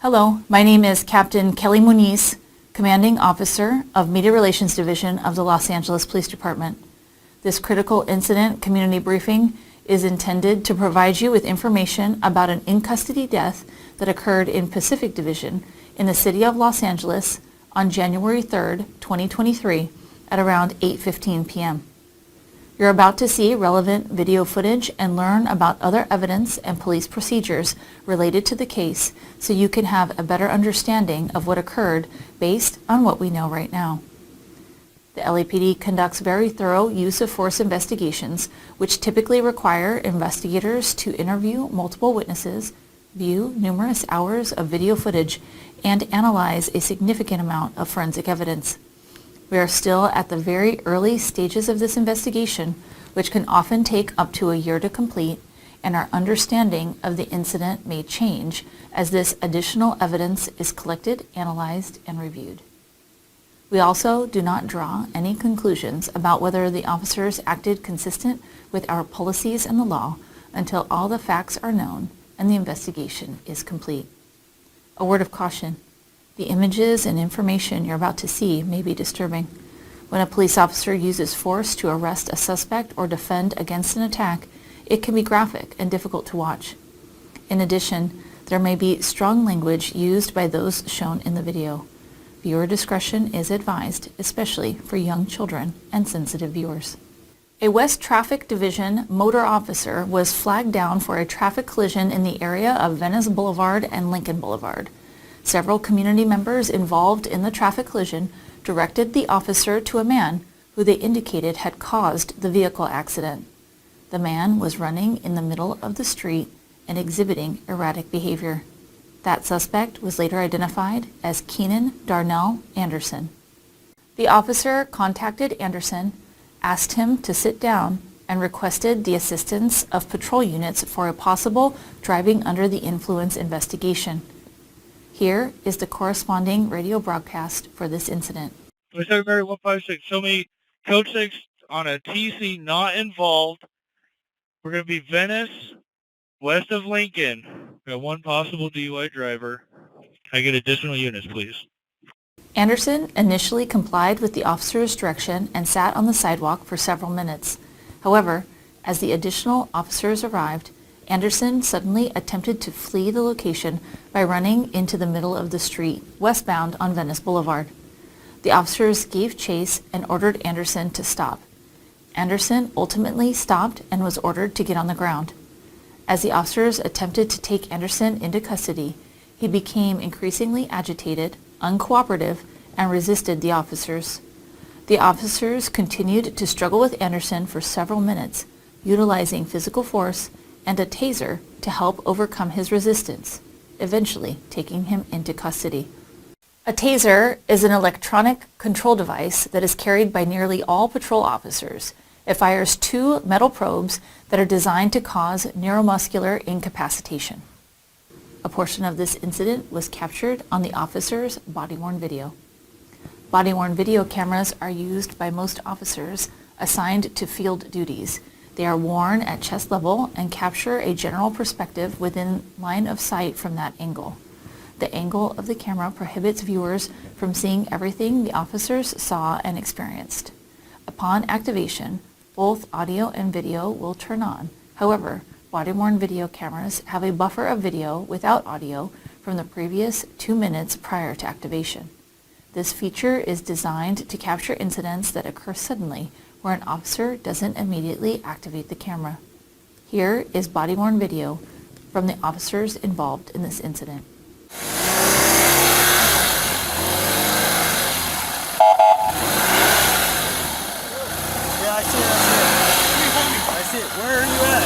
Hello, my name is Captain Kelly Muniz, Commanding Officer of Media Relations Division of the Los Angeles Police Department. This critical incident community briefing is intended to provide you with information about an in-custody death that occurred in Pacific Division in the city of Los Angeles on January 3rd, 2023 at around 8:15 p.m. You're about to see relevant video footage and learn about other evidence and police procedures related to the case so you can have a better understanding of what occurred based on what we know right now. The LAPD conducts very thorough use of force investigations, which typically require investigators to interview multiple witnesses, view numerous hours of video footage, and analyze a significant amount of forensic evidence. We are still at the very early stages of this investigation, which can often take up to a year to complete, and our understanding of the incident may change as this additional evidence is collected, analyzed, and reviewed. We also do not draw any conclusions about whether the officers acted consistent with our policies and the law until all the facts are known and the investigation is complete. A word of caution. The images and information you're about to see may be disturbing. When a police officer uses force to arrest a suspect or defend against an attack, it can be graphic and difficult to watch. In addition, there may be strong language used by those shown in the video. Viewer discretion is advised, especially for young children and sensitive viewers. A West Traffic Division motor officer was flagged down for a traffic collision in the area of Venice Boulevard and Lincoln Boulevard. Several community members involved in the traffic collision directed the officer to a man who they indicated had caused the vehicle accident. The man was running in the middle of the street and exhibiting erratic behavior. That suspect was later identified as Keenan Anderson. The officer contacted Anderson, asked him to sit down, and requested the assistance of patrol units for a possible driving under the influence investigation. Here is the corresponding radio broadcast for this incident. Mary 156, show me code 6 on a TC not involved. We're going to be Venice, west of Lincoln. We got one possible DUI driver. Can I get additional units, please? Anderson initially complied with the officer's direction and sat on the sidewalk for several minutes. However, as the additional officers arrived, Anderson suddenly attempted to flee the location by running into the middle of the street, westbound on Venice Boulevard. The officers gave chase and ordered Anderson to stop. Anderson ultimately stopped and was ordered to get on the ground. As the officers attempted to take Anderson into custody, he became increasingly agitated, uncooperative, and resisted the officers. The officers continued to struggle with Anderson for several minutes, utilizing physical force and a taser to help overcome his resistance, eventually taking him into custody. A taser is an electronic control device that is carried by nearly all patrol officers. It fires two metal probes that are designed to cause neuromuscular incapacitation. A portion of this incident was captured on the officer's body-worn video. Body-worn video cameras are used by most officers assigned to field duties. They are worn at chest level and capture a general perspective within line of sight from that angle. The angle of the camera prohibits viewers from seeing everything the officers saw and experienced. Upon activation, both audio and video will turn on. However, body-worn video cameras have a buffer of video without audio from the previous 2 minutes prior to activation. This feature is designed to capture incidents that occur suddenly where an officer doesn't immediately activate the camera. Here is body-worn video from the officers involved in this incident. Yeah, I see it. I see it. Where are you at?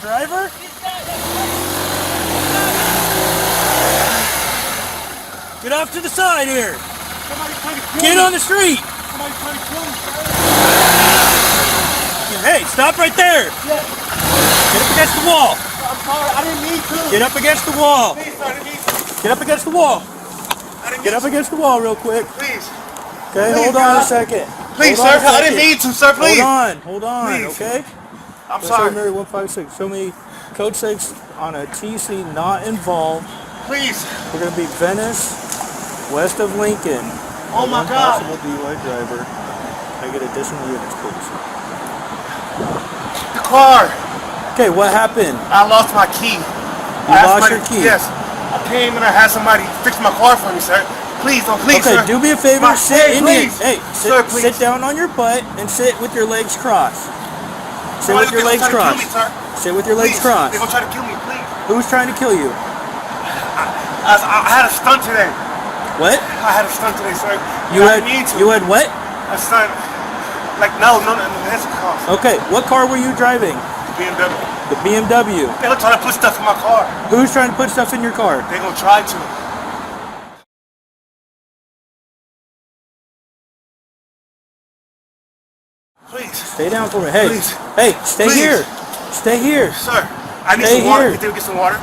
Driver? Get off to the side here. Get on the street. Hey, stop right there. Get up against the wall. I'm sorry, I didn't mean to. Get up against the wall. Please, sir, I didn't mean to. Get up against the wall. I Get up against the wall real quick. Please. Okay, Please, hold on God. a second. Please, Hold on sir. a I didn't second. mean to, sir. Please. Hold on, Please. okay? I'm sorry. Mary 156, show me code 6 on a TC not involved. Please. We're going to be Venice, west of Lincoln. Oh my God. Possible DUI driver. I get additional units, please. The car. Okay, what happened? I lost my key. You lost your key? Yes. I came and I had somebody fix my car for me, sir. Please, don't, please, Okay, sir. do me a favor, sit in here. Please. Hey, Sir, please. sit down on your butt and sit with your legs crossed. Sit Somebody with your gonna legs try to crossed. kill me, sir. Sit with your legs Please. crossed. They're gonna try to kill me, please. Who's trying to kill you? I had a stunt today. What? I had a stunt today, sir. You I didn't mean to. had what? A stunt. Like, no, that's a cost. Okay, what car were you driving? BMW. The BMW. They're gonna try to put stuff in my car. Who's trying to put stuff in your car? They're gonna try to. Please. Stay down for me. Hey, Please. hey, stay Please. here. Stay here. Sir, I need Stay some water. here. Can you get some water?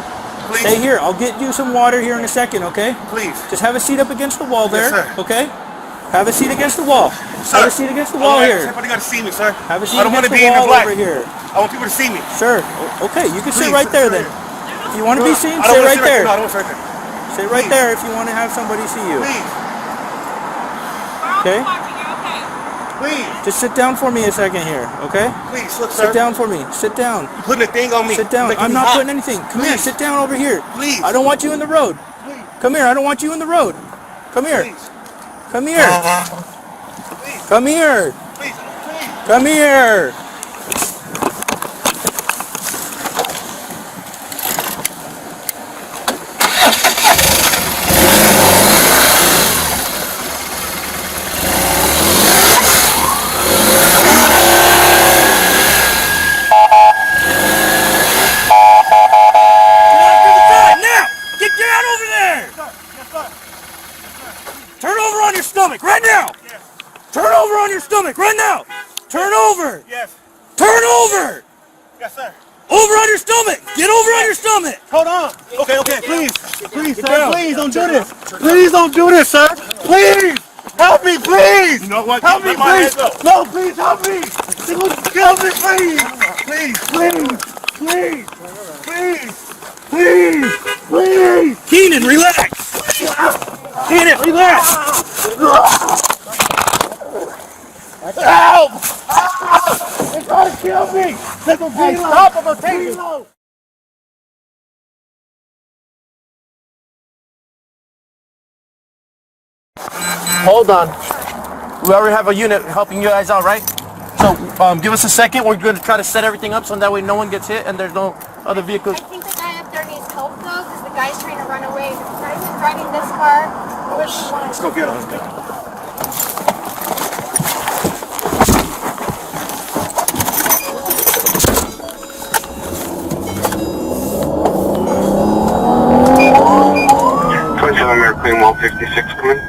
Please. Stay here. I'll get you some water here in a second, okay? Please. Just have a seat up against the wall there, Yes, sir. okay? Have a seat against the wall. Sir. Have a seat against the wall here. Everybody gotta see me, sir. Have a seat I don't want against to the be in the wall black. over here. I want people to see me. Sure. Okay, you can sit Please, right there sir. then. If you want to be seen, I don't sit wanna right sit there. No, I don't want to sit right there. Sit right Please. there if you want to have somebody see you. Please. Okay? Please. Just sit down for me a second here, okay? Please, look, sir. Sit down for me. Sit down. You're putting a thing on me. Sit down. Making I'm me not hot. putting anything. Come here. Please. Sit down over here. Please. I don't want you in the road. Please. Come here. I don't want you in the road. Come here. Please. Come here. Please. Come here. Please. Please. Come here. Now! Get down over there! Turn over on your stomach right now! Yes. Turn over on your stomach right now! Turn over! Yes. Turn over! Yes, sir. Over on your stomach! Get over on your stomach! Hold on. Okay, please. Please, Get sir. down. Please don't do this. Please don't do this, sir. Please. Help me, please. You know what? Help me, Let my please. hands go. No, please help me. Help me, please. Please, please. Please. Please. Please. Keenan, relax! Keenan, relax! Help! They're trying to kill me. Hey, stop. I'm going to take you. Hold on. We already have a unit helping you guys out, right? So give us a second. We're going to try to set everything up so that way no one gets hit and there's no other vehicles. I think the guy up there needs help though, because the guy's trying to run away. The guy who's driving this car. Let's go get him. American Wall 56 coming.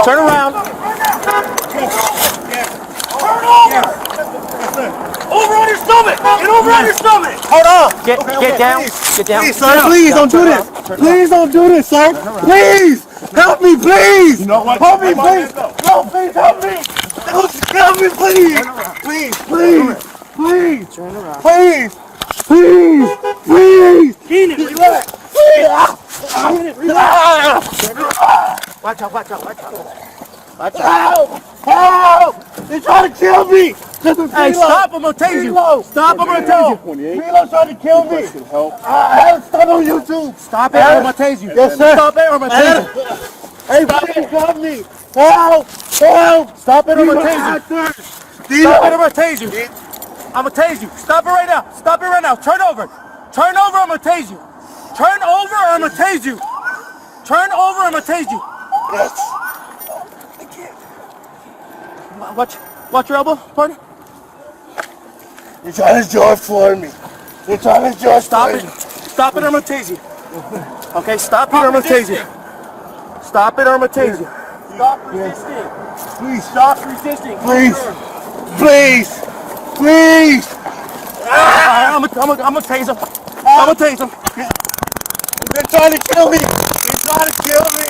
Turn around. Turn over! Over on your stomach! Get over on your stomach! Hold on. Get down. Please. Get down. Please, sir. Please don't do this. Please don't do this, sir. Please. Help me, please. You know what? Help me, Let my please. hands go. No, please help me. Help me, please. Please. Please. Please. Please. Please. Keenan, relax! Keenan, relax! Watch out. Help! They're trying to kill me! Hey, stop! I'm gonna tase you! Stop! I'm gonna tase you! Relo's trying to kill me! I have stuff on YouTube! Stop it! I'm gonna tase you! Yes, sir! Stop it! I'm gonna tase you! Hey, please help me! Help! Help! Stop it! I'm gonna tase you! Stop it! I'm gonna tase you! I'm gonna tase you! Stop it right now! Stop it right now! Turn over! Turn over! I'm gonna tase you! Turn over! I'm gonna tase you! Turn over! I'm gonna tase you! Yes! I can't. Watch your elbow, partner. You're trying to join for me. You're trying to join. Stop it. Stop it or I'm gonna tase you. Okay, stop it or I'm gonna tase you. Stop it or I'm gonna tase you. Stop resisting. Please. Stop resisting. Please. Please. Please. I'm a taser. I'm a taser. They're trying to kill me. They're trying to kill me.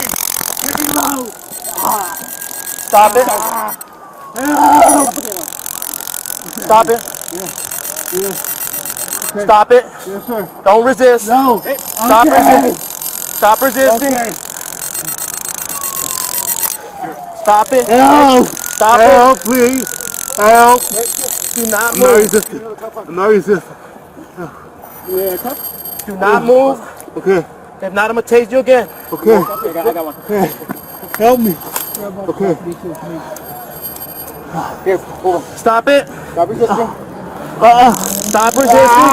Give me low. Stop it. Stop it. Stop it. Yes, sir. Don't resist. No. Stop resisting. Stop resisting. Okay. Stop it. Help. Stop Help, please. Help. it. Do not I'm not move. resisting. I'm not resisting. Do not move. Okay. If not, I'm gonna tase you again. Okay. I got one. Okay. Help me. Okay. Here, hold on. Stop it. Stop resisting. Stop resisting.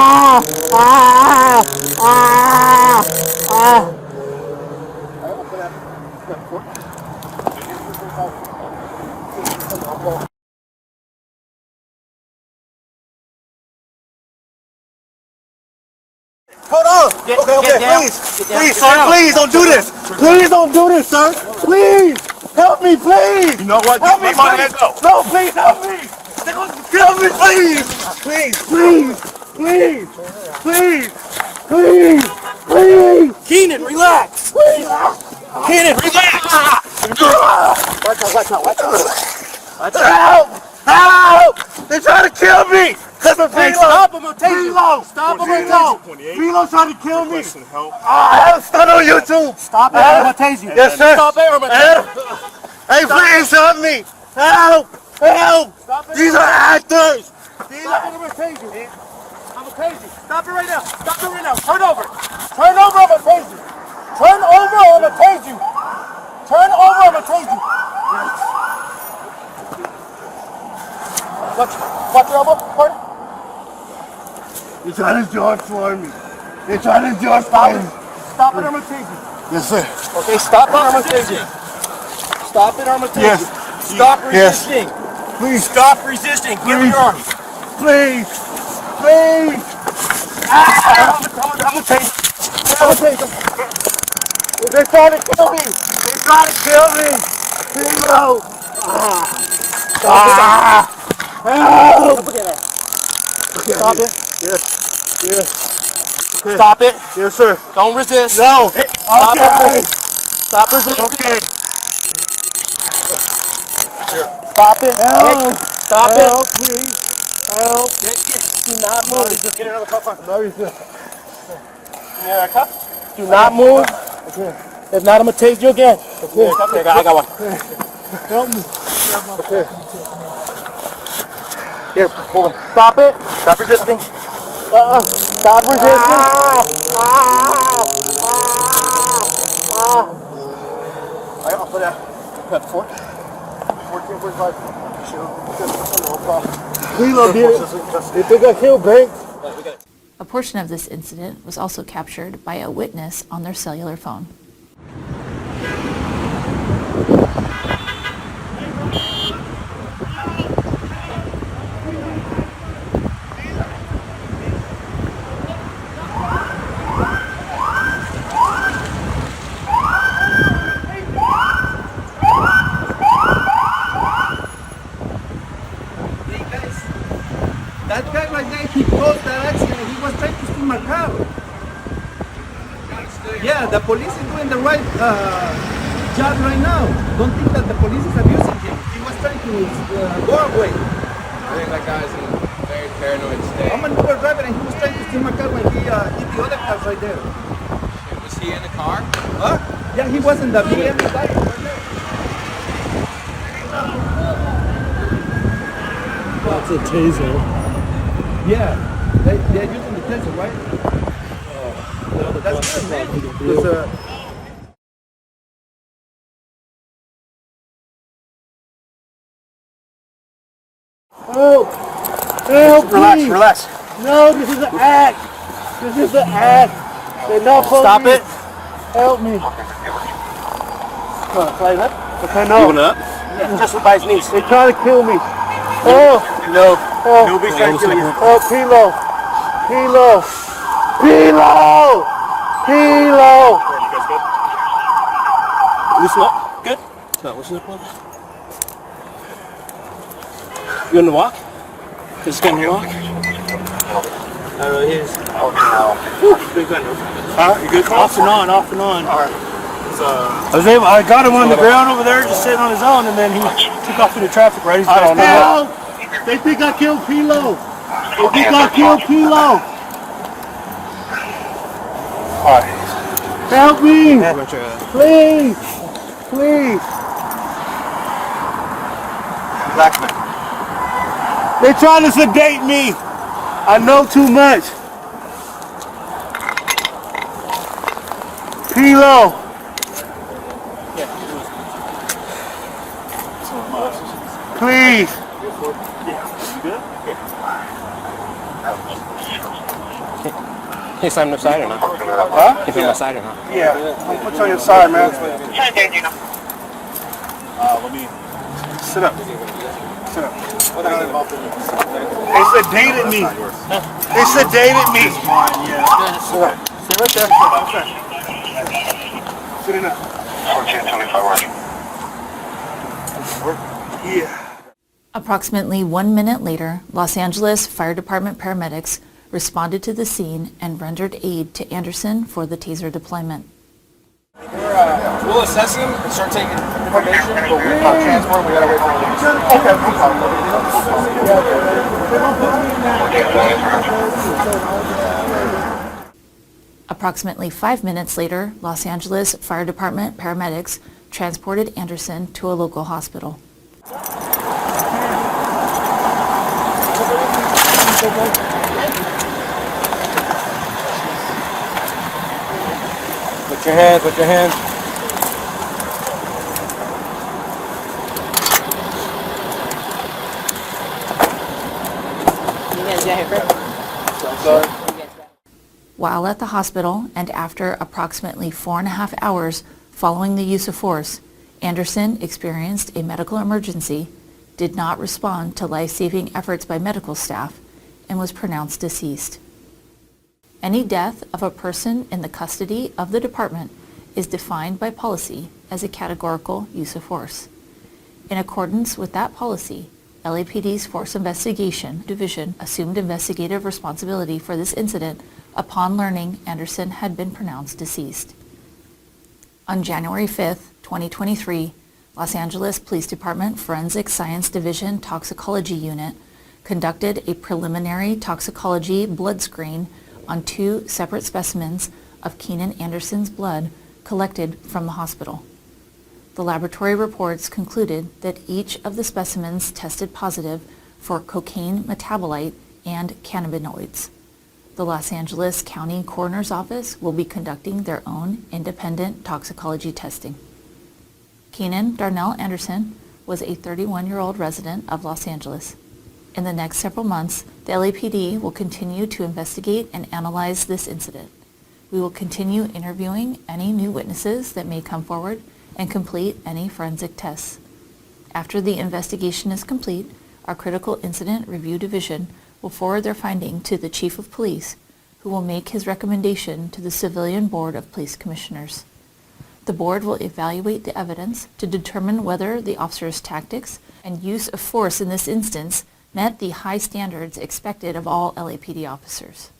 Hold on. Okay, please. Please, sir, please don't do this. Please don't do this, sir. Please. Help me, please. You know what? Help me, Let my hand please. go. No, please help me. They're gonna kill me, please. Please, please, please, please, please, please. Keenan, relax. Please. Keenan, relax. Watch out. Help! Help! They're trying to kill me. Cause of Hey, Velo. stop him, I'll take you. Velo. Stop him, Velo. Velo's trying to kill me. I have a stunt on YouTube. Stop it, I'm gonna tase you. Yes, sir. Stop it, I'm gonna tase you. Hey, please help me. Help! Help! These are actors. These Stop it, are... I'm gonna tase you. I'm gonna tase you. Stop it right now. Stop it right now. Turn over. Turn over, I'm gonna tase you. Turn over, I'm gonna tase you. Turn over, I'm gonna tase you. Watch your elbow. Pardon? They're trying to George for me. They're trying to George for me. Stop it, I'm gonna tase you. Yes, sir. Okay, stop it, I'm gonna tase you. Stop it, I'm gonna tase Yes. you. Stop Yes. resisting. Please. Stop resisting. Give me your arm. Please. Please. I'm gonna tase you. I'm gonna tase you. They're trying to kill me. They're trying to kill me. Velo. Help. Stop it. Yes. Yes. Stop it. Yes, sir. Don't resist. No. Stop Okay. it. Stop resisting. Okay. Stop it. Help. Stop Help, it. please. Help. Do not move. Get another cup on. No, he's just... Yeah, cup. Do not move. Okay. If not, I'm gonna tase you again. Okay. Okay, I got one. Help me. Okay. Here, hold on. Stop it. Stop resisting. Stop resisting. I'll put that. Cut 14.5. Velo did it. They think I killed Banks. A portion of this incident was also captured by a witness on their cellular phone. That guy right there, he caused that accident. He was trying to steal my car. Yeah, the police is doing the right job right now. Don't think that the police is abusing him. He was trying to go away. I think that guy's in a very paranoid state. I'm an Uber driver and he was trying to steal my car when he hit the other cars right there. Was he in the car? Huh? Yeah, he was in the BLM guy right there. That's a taser. Yeah, they're using the Taser, right? That's good, man. Help! Help, please! Relax. No, this is an act! This is an act! They're not supposed Stop to it. Help me! Play that. Okay, no. up? Yeah, just by his knees. They're trying to kill me. Oh! No. Oh! Nobody's trying to kill you. Oh, Kilo! Kilo! Kilo! Kilo! Loosen up. Good. So, what's this one? You on the walk? Just getting the walk? I really is. Huh? You good? Off and on, off and on. I got him on the ground over there, just sitting on his own, and then he took off into traffic, right? I don't know. They think I killed Pilo. They think I killed Pilo. Alright. Help me! Please! Please! Blackman. They're trying to sedate me. I know too much. Pilo. Please. Can you sign on the side or not? Huh? Can you put on my side or not? Yeah. I'll put you on your side, man. Let me sit up. Sit up. They sedated me. They sedated me. Sit up. Sit right there. Sit enough. 1425 Yeah. Approximately 1 minute later, Los Angeles Fire Department paramedics responded to the scene and rendered aid to Anderson for the Taser deployment. We'll assess him and start taking information, but we're not transporting. We gotta wait for him. Approximately 5 minutes later, Los Angeles Fire Department paramedics transported Anderson to a local hospital. Put your hands, put your hands. While at the hospital and after approximately 4.5 hours following the use of force, Anderson experienced a medical emergency, did not respond to life-saving efforts by medical staff, and was pronounced deceased. Any death of a person in the custody of the department is defined by policy as a categorical use of force. In accordance with that policy, LAPD's Force Investigation Division assumed investigative responsibility for this incident upon learning Anderson had been pronounced deceased. On January 5th, 2023, Los Angeles Police Department Forensic Science Division Toxicology Unit conducted a preliminary toxicology blood screen on 2 separate specimens of Keenan Anderson's blood collected from the hospital. The laboratory reports concluded that each of the specimens tested positive for cocaine metabolite and cannabinoids. The Los Angeles County Coroner's Office will be conducting their own independent toxicology testing. Keenan Darnell Anderson was a 31-year-old resident of Los Angeles. In the next several months, the LAPD will continue to investigate and analyze this incident. We will continue interviewing any new witnesses that may come forward and complete any forensic tests. After the investigation is complete, our Critical Incident Review Division will forward their finding to the Chief of Police, who will make his recommendation to the Civilian Board of Police Commissioners. The board will evaluate the evidence to determine whether the officer's tactics and use of force in this instance met the high standards expected of all LAPD officers.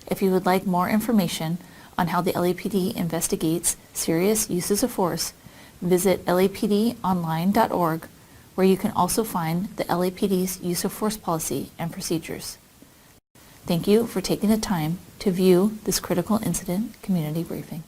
If you would like more information on how the LAPD investigates serious uses of force, visit lapdonline.org, where you can also find the LAPD's use of force policy and procedures. Thank you for taking the time to view this critical incident community briefing.